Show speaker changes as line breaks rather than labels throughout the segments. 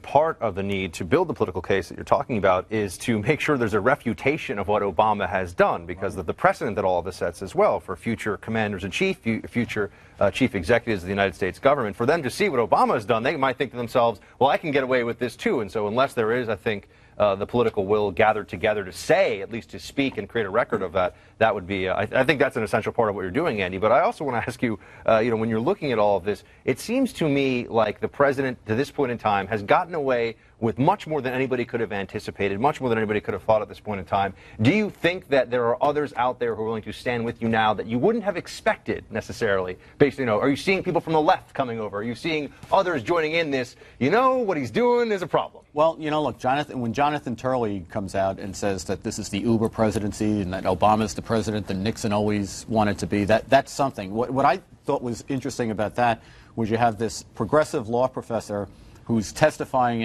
Part of the need to build the political case that you're talking about is to make sure there's a refutation of what Obama has done, because of the precedent that all of this sets as well for future commanders-in-chief, future chief executives of the United States government. For them to see what Obama has done, they might think to themselves, well, I can get away with this too. And so unless there is, I think, the political will gathered together to say, at least to speak and create a record of that, that would be, I think that's an essential part of what you're doing, Andy. But I also want to ask you, when you're looking at all of this, it seems to me like the president, to this point in time, has gotten away with much more than anybody could have anticipated, much more than anybody could have thought at this point in time. Do you think that there are others out there who are willing to stand with you now that you wouldn't have expected necessarily? Basically, are you seeing people from the left coming over? Are you seeing others joining in this, what he's doing is a problem?
Well, look, when Jonathan Turley comes out and says that this is the Uber presidency and that Obama's the president that Nixon always wanted to be, that's something. What I thought was interesting about that was you have this progressive law professor who's testifying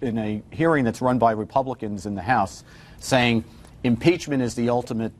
in a hearing that's run by Republicans in the House, saying impeachment is the ultimate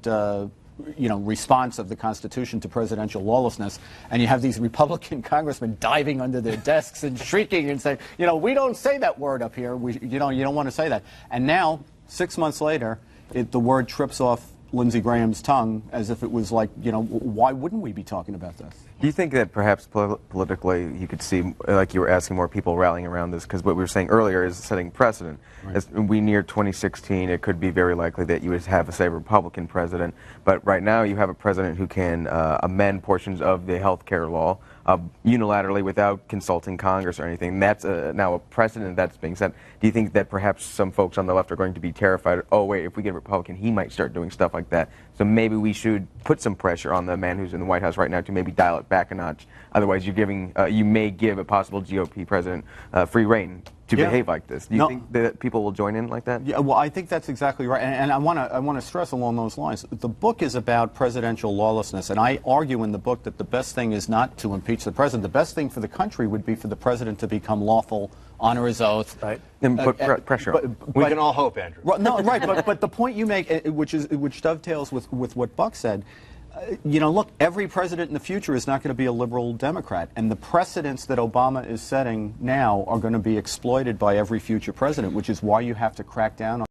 response of the Constitution to presidential lawlessness. And you have these Republican congressmen diving under their desks and shrieking and saying, we don't say that word up here. You don't want to say that. And now, 6 months later, the word trips off Lindsey Graham's tongue as if it was like, why wouldn't we be talking about this?
Do you think that perhaps politically you could see, like you were asking, more people rallying around this? Because what we were saying earlier is setting precedent. Right. As we near 2016, it could be very likely that you would have, say, a Republican president. But right now you have a president who can amend portions of the health care law unilaterally without consulting Congress or anything. That's now a precedent that's being set. Do you think that perhaps some folks on the left are going to be terrified, oh, wait, if we get a Republican, he might start doing stuff like that? So maybe we should put some pressure on the man who's in the White House right now to maybe dial it back a notch. Otherwise, you may give a possible GOP president free rein to behave like this. Do you think that people will join in like that?
Yeah, well, I think that's exactly right. And I want to stress along those lines. The book is about presidential lawlessness, and I argue in the book that the best thing is not to impeach the president. The best thing for the country would be for the president to become lawful, honor his oath.
Right. And put pressure on.
We can all hope, Andrew.
But the point you make, which dovetails with what Buck said, look, every president in the future is not going to be a liberal Democrat, and the precedents that Obama is setting now are going to be exploited by every future president, which is why you have to crack down on